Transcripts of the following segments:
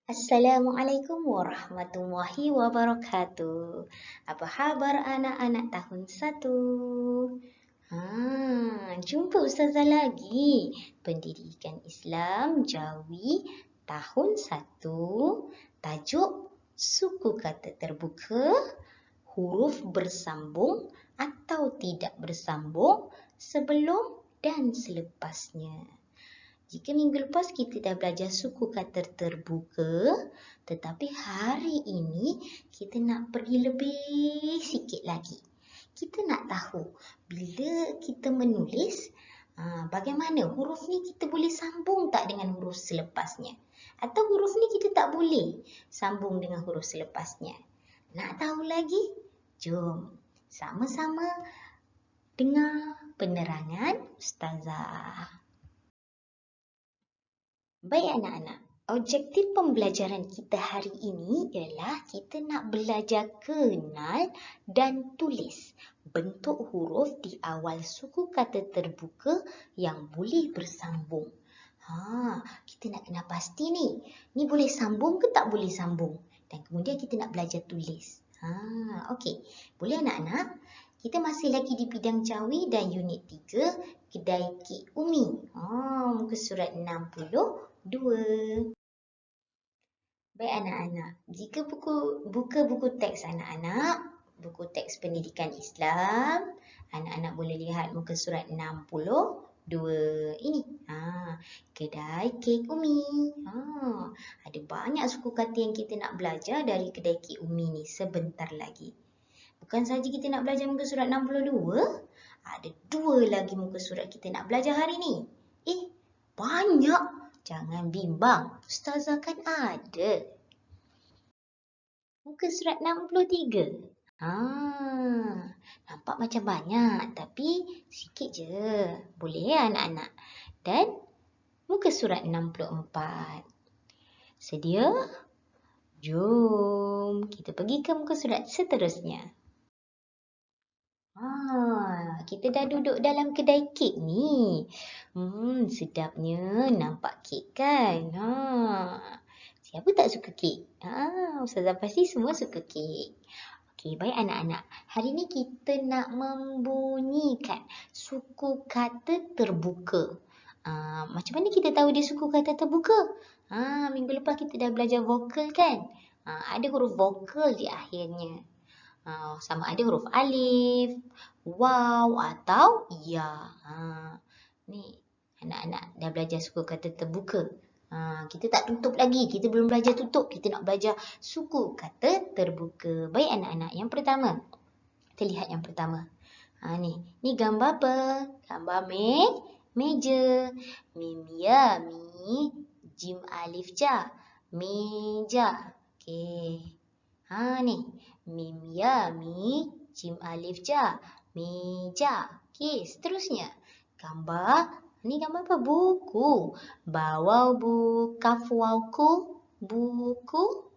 Assalamualaikum warahmatullahi wabarakatuh. Apa khabar anak-anak tahun 1? Jumpa Ustazah lagi. Pendidikan Islam Jawi tahun 1. Tajuk suku kata terbuka, huruf bersambung atau tidak bersambung sebelum dan selepasnya. Jika minggu lepas kita dah belajar suku kata terbuka, tetapi hari ini kita nak pergi lebih sikit lagi. Kita nak tahu bila kita menulis, bagaimana huruf ni kita boleh sambung tak dengan huruf selepasnya? Atau huruf ni kita tak boleh sambung dengan huruf selepasnya? Nak tahu lagi? Jom sama-sama dengar penerangan Ustazah. Baik anak-anak, objektif pembelajaran kita hari ini ialah kita nak belajar kenal dan tulis bentuk huruf di awal suku kata terbuka yang boleh bersambung. Kita nak kena pasti ni boleh sambung ke tak boleh sambung? Dan kemudian kita nak belajar tulis. Okey. Boleh anak-anak? Kita masih lagi di bidang Jawi dan unit 3, Kedai Kek Umi. Muka surat 62. Baik anak-anak, jika buka buku teks anak-anak, buku teks pendidikan Islam, anak-anak boleh lihat muka surat 62 ini. Kedai Kek Umi. Ada banyak suku kata yang kita nak belajar dari Kedai Kek Umi ni sebentar lagi. Bukan saja kita nak belajar muka surat 62, ada 2 lagi muka surat kita nak belajar hari ni. Banyak. Jangan bimbang. Ustazah kan ada. Muka surat 63. Nampak macam banyak tapi sikit je. Boleh anak-anak. Dan muka surat 64. Sedia? Jom kita pergi ke muka surat seterusnya. Kita dah duduk dalam kedai kek ni. Sedapnya nampak kek kan? Siapa tak suka kek? Ustazah pasti semua suka kek. Okey, baik anak-anak. Hari ni kita nak membunyikan suku kata terbuka. Macam mana kita tahu dia suku kata terbuka? Minggu lepas kita dah belajar vokal kan? Ada huruf vokal di akhirnya. Sama ada huruf alif, waw atau ya. Ni anak-anak dah belajar suku kata terbuka. Kita tak tutup lagi. Kita belum belajar tutup. Kita nak belajar suku kata terbuka. Baik anak-anak. Yang pertama. Kita lihat yang pertama. Ni gambar apa? Gambar meja. Mim ya mi. Jim alif ja. Meja. Okey. Ni. Mim ya mi. Jim alif ja. Meja. Okey, seterusnya. Ni gambar apa? Buku. Bawau bu. Kaf waw ku. Buku.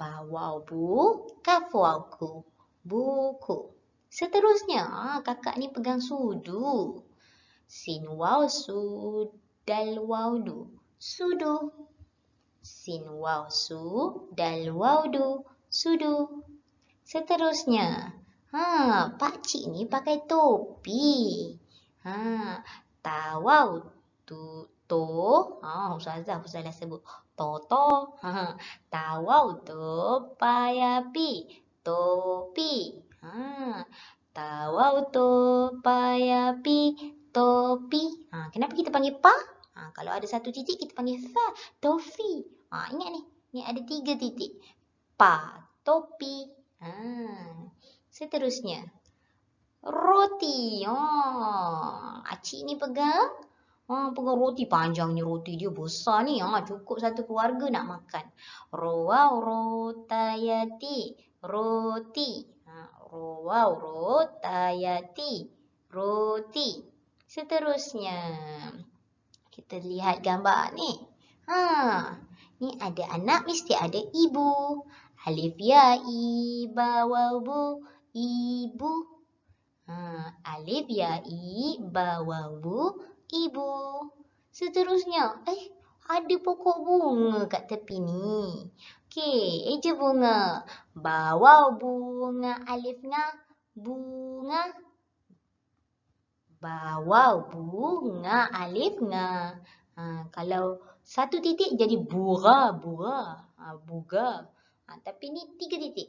Bawau bu. Kaf waw ku. Buku. Seterusnya. Kakak ni pegang sudu. Sin waw su. Dal waw du. Sudu. Sin waw su. Dal waw du. Sudu. Seterusnya. Pakcik ni pakai topi. Tawau tu to. Ustazah sebut. Toto. Tawau tu payapi. Topi. Tawau tu payapi. Topi. Kenapa kita panggil pa? Kalau ada 1 titik kita panggil fa. Tofi. Ingat ni. Ni ada 3 titik. Pa. Topi. Seterusnya. Roti. Acik ni pegang roti. Panjangnya roti dia besar ni. Cukup satu keluarga nak makan. Rowau rotayati. Roti. Rowau rotayati. Roti. Seterusnya. Kita lihat gambar ni. Ni ada anak mesti ada ibu. Alif ya i. Bawau bu. Ibu. Alif ya i. Bawau bu. Ibu. Seterusnya. ada pokok bunga kat tepi ni. Okey, eja bunga. Bawau bunga, alif ngah, bunga. Bawau bunga, alif ngah. Kalau satu titik jadi bura, bura. Buga. Tapi ni 3 titik.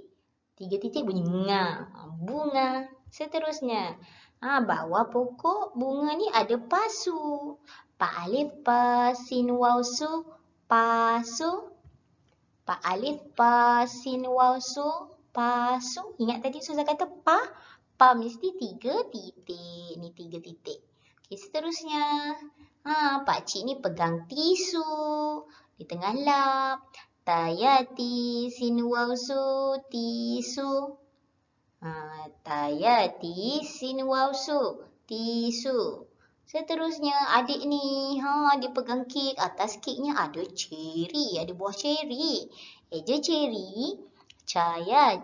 3 titik bunyi ngah. Bunga. Seterusnya. Bawah pokok bunga ni ada pasu. Pa alif pa sin waw su, pasu. Pa alif pa sin waw su, pasu. Ingat tadi Ustazah kata pa? Pa mesti 3 titik. Ni 3 titik. Okey, seterusnya. Pakcik ni pegang tisu di tengah lap. Tayati sin waw su, tisu. Tayati sin waw su, tisu. Seterusnya adik ni, dia pegang kek. Atas keknya ada ceri, ada buah ceri. Eja ceri, caya,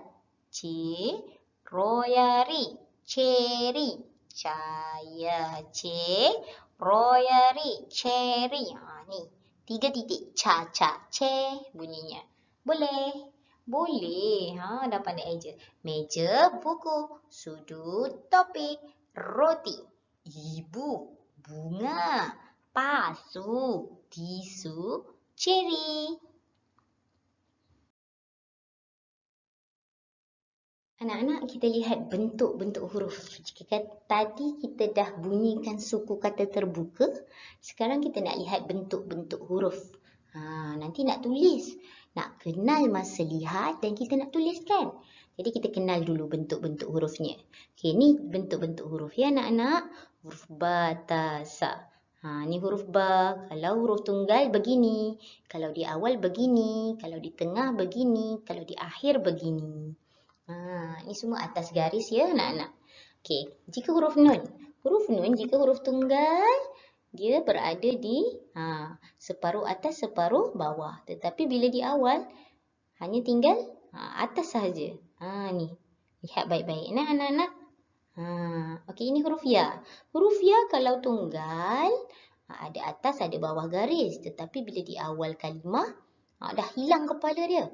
royari, ceri. Caya, royari, ceri. Ni 3 titik, ca, bunyinya. Boleh? Boleh. Dah pandai eja. Meja, buku, sudut, topik, roti, ibu, bunga, pasu, tisu, ceri. Anak-anak, kita lihat bentuk-bentuk huruf. Jika tadi kita dah bunyikan suku kata terbuka, sekarang kita nak lihat bentuk-bentuk huruf. Nanti nak tulis. Nak kenal masa lihat dan kita nak tuliskan. Jadi kita kenal dulu bentuk-bentuk hurufnya. Okey, ni bentuk-bentuk huruf ya anak-anak. Huruf ba, ta, sa. Ni huruf ba. Kalau huruf tunggal begini. Kalau di awal begini. Kalau di tengah begini. Kalau di akhir begini. Ini semua atas garis ya anak-anak. Okey, jika huruf nun. Huruf nun jika huruf tunggal, dia berada di separuh atas, separuh bawah. Tetapi bila di awal, hanya tinggal atas sahaja. Ni. Lihat baik-baik anak-anak. Okey, ini huruf ya. Huruf ya kalau tunggal, ada atas, ada bawah garis. Tetapi bila di awal kalimah, dah hilang kepala dia.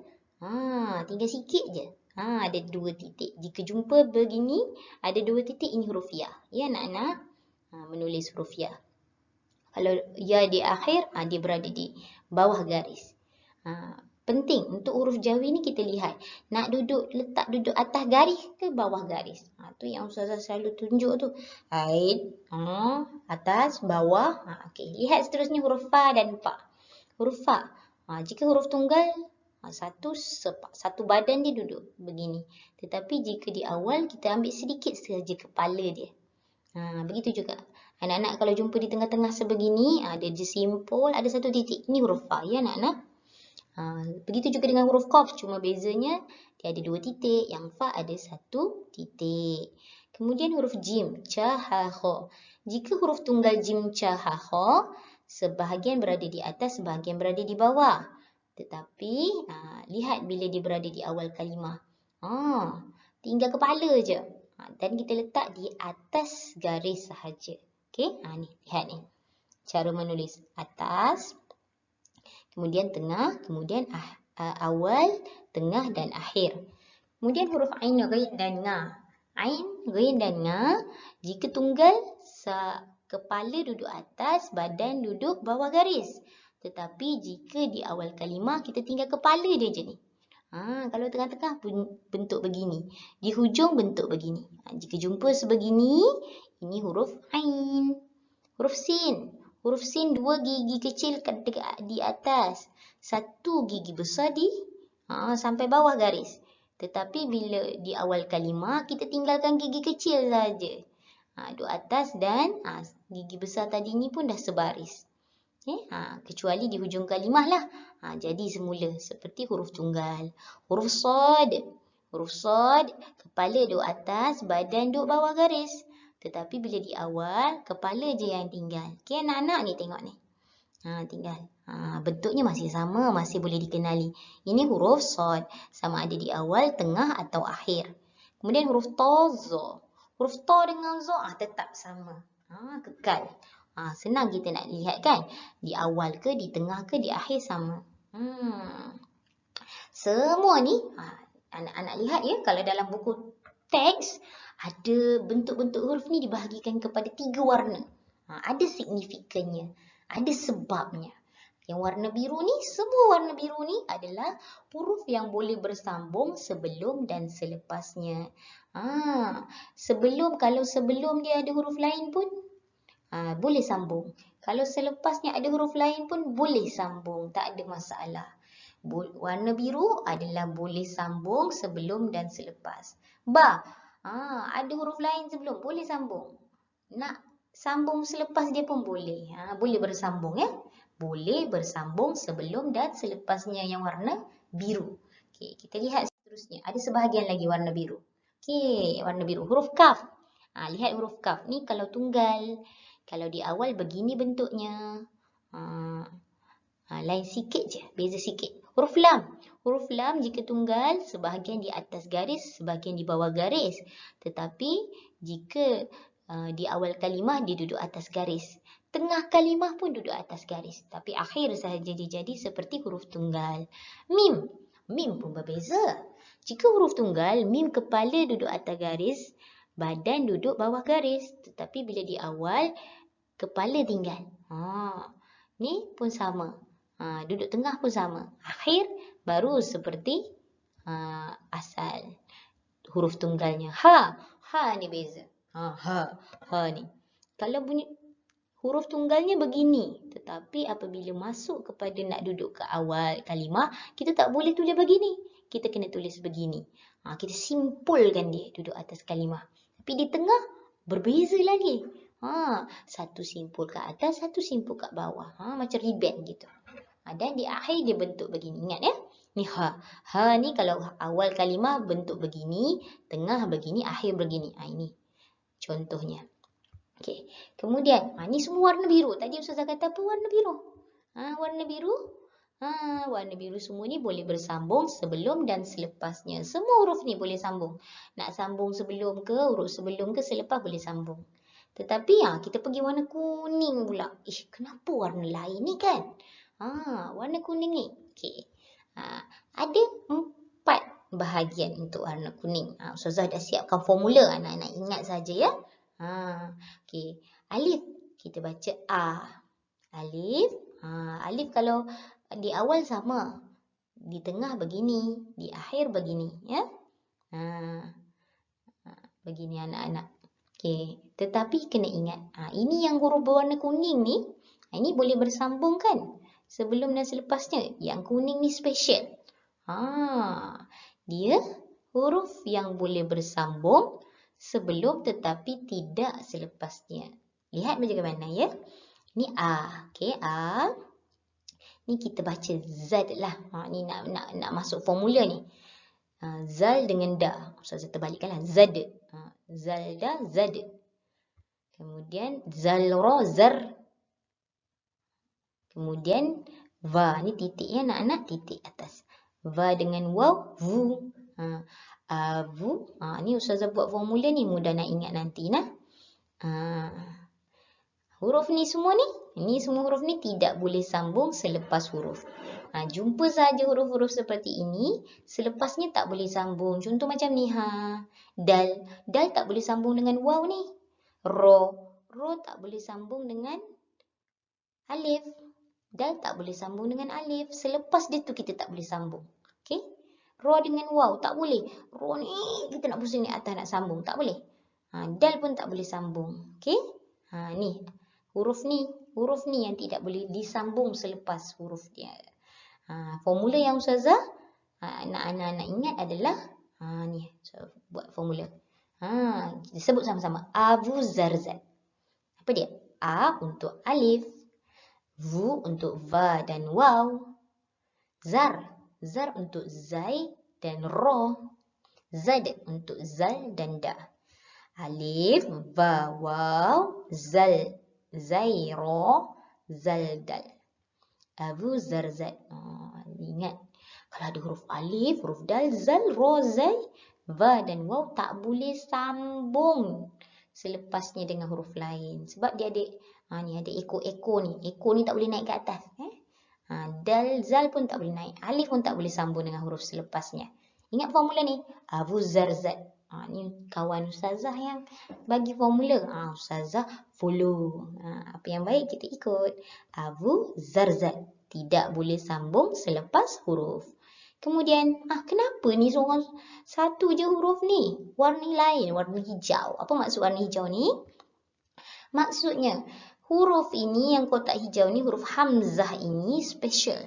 Tinggal sikit je. Ada 2 titik. Jika jumpa begini, ada 2 titik, ini huruf ya. Ya anak-anak, menulis huruf ya. Kalau ya di akhir, dia berada di bawah garis. Penting untuk huruf jawi ni kita lihat. Nak letak duduk atas garis ke bawah garis. Tu yang Ustazah selalu tunjuk tu. Atas, bawah. Okey, lihat seterusnya huruf fa dan pa. Huruf fa. Jika huruf tunggal, satu badan dia duduk begini. Tetapi jika di awal, kita ambil sedikit saja kepala dia. Begitu juga. Anak-anak kalau jumpa di tengah-tengah sebegini, ada je simpul, ada 1 titik. Ini huruf fa ya anak-anak. Begitu juga dengan huruf qaf. Cuma bezanya, dia ada 2 titik. Yang fa ada 1 titik. Kemudian huruf jim, ca, ha, kha. Jika huruf tunggal jim, ca, ha, kha, sebahagian berada di atas, sebahagian berada di bawah. Tetapi, lihat bila dia berada di awal kalimah. Tinggal kepala je. Dan kita letak di atas garis sahaja. Okey, ni, lihat ni. Cara menulis atas, kemudian tengah, kemudian awal, tengah dan akhir. Kemudian huruf ain, ghain dan nga. Ain, ghain dan nga. Jika tunggal, kepala duduk atas, badan duduk bawah garis. Tetapi jika di awal kalimah, kita tinggal kepala dia je ni. Kalau tengah-tengah bentuk begini. Di hujung bentuk begini. Jika jumpa sebegini, ini huruf ain. Huruf sin. Huruf sin 2 gigi kecil di atas. 1 gigi besar di sampai bawah garis. Tetapi bila di awal kalimah, kita tinggalkan gigi kecil saja. Duduk atas dan gigi besar tadi ni pun dah sebaris. Kecuali di hujung kalimah lah. Jadi semula seperti huruf tunggal. Huruf sod. Huruf sod, kepala duduk atas, badan duduk bawah garis. Tetapi bila di awal, kepala je yang tinggal. Okey anak-anak ni tengok ni. Tinggal. Bentuknya masih sama, masih boleh dikenali. Ini huruf sod. Sama ada di awal, tengah atau akhir. Kemudian huruf to, zo. Huruf to dengan zo tetap sama. Kekal. Senang kita nak lihat kan. Di awal ke, di tengah ke, di akhir sama. Semua ni, anak-anak lihat ya, kalau dalam buku teks, ada bentuk-bentuk huruf ni dibahagikan kepada 3 warna. Ada signifikannya, ada sebabnya. Yang warna biru ni, semua warna biru ni adalah huruf yang boleh bersambung sebelum dan selepasnya. Kalau sebelum dia ada huruf lain pun, boleh sambung. Kalau selepasnya ada huruf lain pun boleh sambung, tak ada masalah. Warna biru adalah boleh sambung sebelum dan selepas. Ada huruf lain sebelum, boleh sambung. Nak sambung selepas dia pun boleh. Boleh bersambung ya. Boleh bersambung sebelum dan selepasnya yang warna biru. Okey, kita lihat seterusnya. Ada sebahagian lagi warna biru. Okey, warna biru. Huruf kaf. Lihat huruf kaf ni kalau tunggal. Kalau di awal begini bentuknya. Lain sikit je, beza sikit. Huruf lam. Huruf lam jika tunggal, sebahagian di atas garis, sebahagian di bawah garis. Tetapi jika di awal kalimah dia duduk atas garis. Tengah kalimah pun duduk atas garis. Tapi akhir sahaja dia jadi seperti huruf tunggal. Mim. Mim pun berbeza. Jika huruf tunggal, mim kepala duduk atas garis, badan duduk bawah garis. Tetapi bila di awal, kepala tinggal. Ni pun sama. Duduk tengah pun sama. Akhir baru seperti asal. Huruf tunggalnya. Ha. Ha ni beza. Ha ni. Kalau bunyi huruf tunggalnya begini. Tetapi apabila masuk kepada nak duduk ke awal kalimah, kita tak boleh tulis begini. Kita kena tulis begini. Kita simpulkan dia duduk atas kalimah. Tapi di tengah berbeza lagi. Satu simpul ke atas, satu simpul kat bawah. Macam ribbon gitu. Dan di akhir dia bentuk begini. Ingat ya? Ni ha. Ha ni kalau awal kalimah bentuk begini, tengah begini, akhir begini. Ini contohnya. Okey. Kemudian, ni semua warna biru. Tadi Ustazah kata apa warna biru? Warna biru. Warna biru semua ni boleh bersambung sebelum dan selepasnya. Semua huruf ni boleh sambung. Nak sambung sebelum ke, huruf sebelum ke, selepas boleh sambung. Tetapi kita pergi warna kuning pula. Kenapa warna lain ni kan? Warna kuning ni. Okey. Ada 4 bahagian untuk warna kuning. Ustazah dah siapkan formula. Anak-anak ingat saja ya. Okey. Alif. Kita baca A. Alif. Alif kalau di awal sama. Di tengah begini. Di akhir begini. Ya. Begini anak-anak. Okey. Tetapi kena ingat. Ini yang huruf berwarna kuning ni. Ini boleh bersambung kan? Sebelum dan selepasnya. Yang kuning ni special. Dia huruf yang boleh bersambung sebelum tetapi tidak selepasnya. Lihat macam mana ya. Ni A. Okey, A. Ni kita baca Z lah. Ni nak masuk formula ni. Zal dengan da. Ustazah terbalikkanlah. Z. Zalda, Z. Kemudian zalra, zar. Kemudian va. Ni titik ya anak-anak. Titik atas. Va dengan waw, vu. Avu. Ni Ustazah buat formula ni. Mudah nak ingat nanti nah. Huruf ni semua ni. Ni semua huruf ni tidak boleh sambung selepas huruf. Jumpa saja huruf-huruf seperti ini. Selepasnya tak boleh sambung. Contoh macam ni. Dal. Dal tak boleh sambung dengan waw ni. Ro. Ro tak boleh sambung dengan alif. Dal tak boleh sambung dengan alif. Selepas dia tu kita tak boleh sambung. Okey. Ro dengan waw tak boleh. Ro ni kita nak pusing ni atas nak sambung. Tak boleh. Dal pun tak boleh sambung. Okey. Ni. Huruf ni yang tidak boleh disambung selepas huruf dia. Formula yang Ustazah anak-anak ingat adalah ni. So, buat formula. Disebut sama-sama. Avu zarzat. Apa dia? A untuk alif. Vu untuk va dan waw. Zar. Zar untuk zai dan ro. Zad untuk zal dan da. Alif, va, waw, zal, zai, ro, zal, dal. Abu zarzat. Ingat. Kalau ada huruf alif, huruf dal, zal, ro, zai, va dan waw tak boleh sambung selepasnya dengan huruf lain. Sebab dia ada Ni ada ekor-ekor ni. Ekor ni tak boleh naik ke atas. Dal, zal pun tak boleh naik. Alif pun tak boleh sambung dengan huruf selepasnya. Ingat formula ni? Abu Zarzat. Ni kawan Ustazah yang bagi formula. Ustazah follow. Apa yang baik kita ikut. Abu Zarzat. Tidak boleh sambung selepas huruf. Kemudian, kenapa ni seorang satu je huruf ni? Warna lain, warna hijau. Apa maksud warna hijau ni? Maksudnya, huruf ini yang kotak hijau ni, huruf hamzah ini special.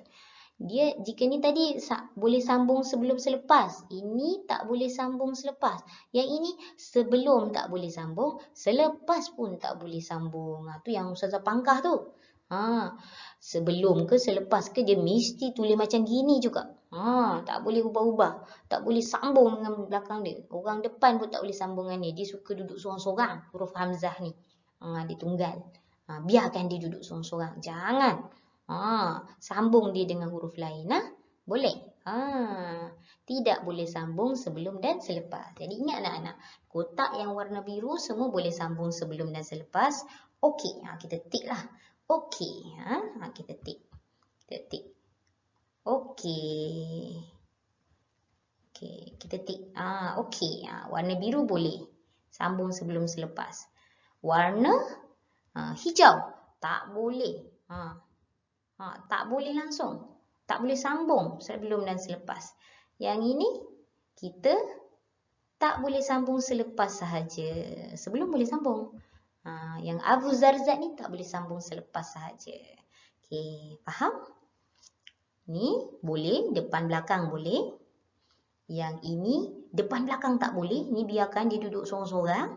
Dia jika ni tadi boleh sambung sebelum selepas. Ini tak boleh sambung selepas. Yang ini sebelum tak boleh sambung, selepas pun tak boleh sambung. Tu yang Ustazah pangkah tu. Sebelum ke selepas ke dia mesti tulis macam gini juga. Tak boleh ubah-ubah. Tak boleh sambung dengan belakang dia. Orang depan pun tak boleh sambung dengan dia. Dia suka duduk sorang-sorang huruf hamzah ni. Dia tunggal. Biarkan dia duduk sorang-sorang. Jangan. Sambung dia dengan huruf lain. Boleh. Tidak boleh sambung sebelum dan selepas. Jadi ingat anak-anak. Kotak yang warna biru semua boleh sambung sebelum dan selepas. Okey. Kita tik lah. Okey. Kita tik. Kita tik. Okey. Okey. Kita tik. Okey. Warna biru boleh. Sambung sebelum selepas. Warna hijau tak boleh. Tak boleh langsung. Tak boleh sambung sebelum dan selepas. Yang ini kita tak boleh sambung selepas sahaja. Sebelum boleh sambung. Yang Abu Zarzat ni tak boleh sambung selepas sahaja. Okey, faham? Ni boleh, depan belakang boleh. Yang ini depan belakang tak boleh. Ni biarkan dia duduk sorang-sorang.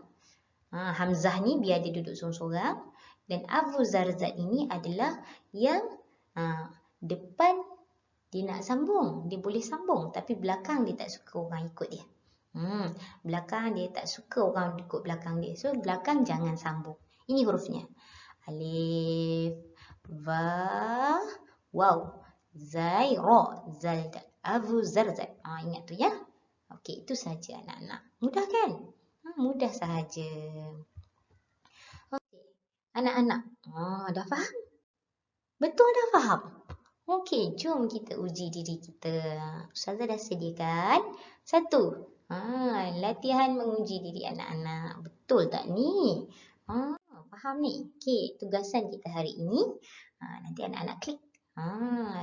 Hamzah ni biar dia duduk sorang-sorang. Dan Abu Zarzat ini adalah yang depan dia nak sambung. Dia boleh sambung. Tapi belakang dia tak suka orang ikut dia. Belakang dia tak suka orang ikut belakang dia. So belakang jangan sambung. Ini hurufnya. Alif, Va, Waw, Zai, Ra, Zaldal. Abu Zarzat. Ingat tu ya. Okey, itu saja anak-anak. Mudah kan? Mudah sahaja. Okey. Anak-anak. Dah faham? Betul dah faham? Okey, jom kita uji diri kita. Ustazah dah sediakan. 1. Latihan menguji diri anak-anak. Betul tak ni? Faham ni? Okey, tugasan kita hari ini. Nanti anak-anak klik.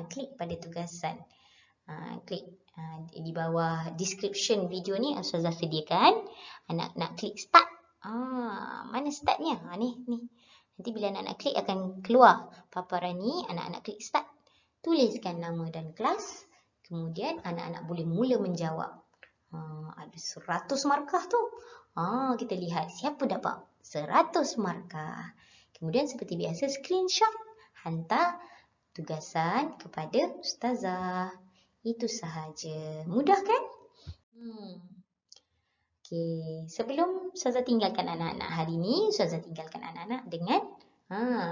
Klik pada tugasan. Klik di bawah description video ni Ustazah sediakan. Anak-anak klik start. Mana startnya? Ni. Nanti bila anak-anak klik akan keluar paparan ni. Anak-anak klik start. Tuliskan nama dan kelas. Kemudian anak-anak boleh mula menjawab. Ada 100 markah tu. Kita lihat siapa dapat 100 markah. Kemudian seperti biasa screenshot. Hantar tugasan kepada Ustazah. Itu sahaja. Mudah kan? Okey, sebelum Ustazah tinggalkan anak-anak hari ini, Ustazah tinggalkan anak-anak dengan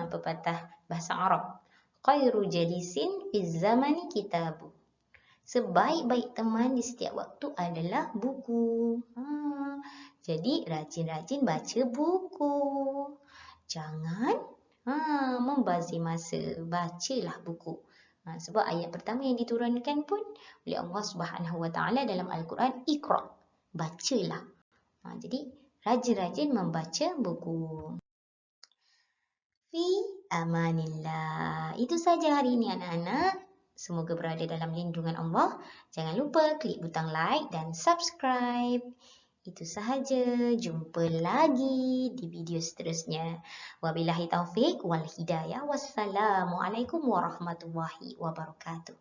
pepatah bahasa Arab. Khairu jalisin fi zamani kitabu. Sebaik-baik teman di setiap waktu adalah buku. Jadi rajin-rajin baca buku. Jangan membazir masa. Bacalah buku. Sebab ayat pertama yang diturunkan pun oleh Allah Subhanahu Wa Taala dalam Al-Quran, Iqra. Bacalah. Jadi rajin-rajin membaca buku. Fi amanillah. Itu saja hari ini anak-anak. Semoga berada dalam lindungan Allah. Jangan lupa klik butang like dan subscribe. Itu sahaja. Jumpa lagi di video seterusnya. Wabillahi taufik wal hidayah. Wassalamualaikum warahmatullahi wabarakatuh.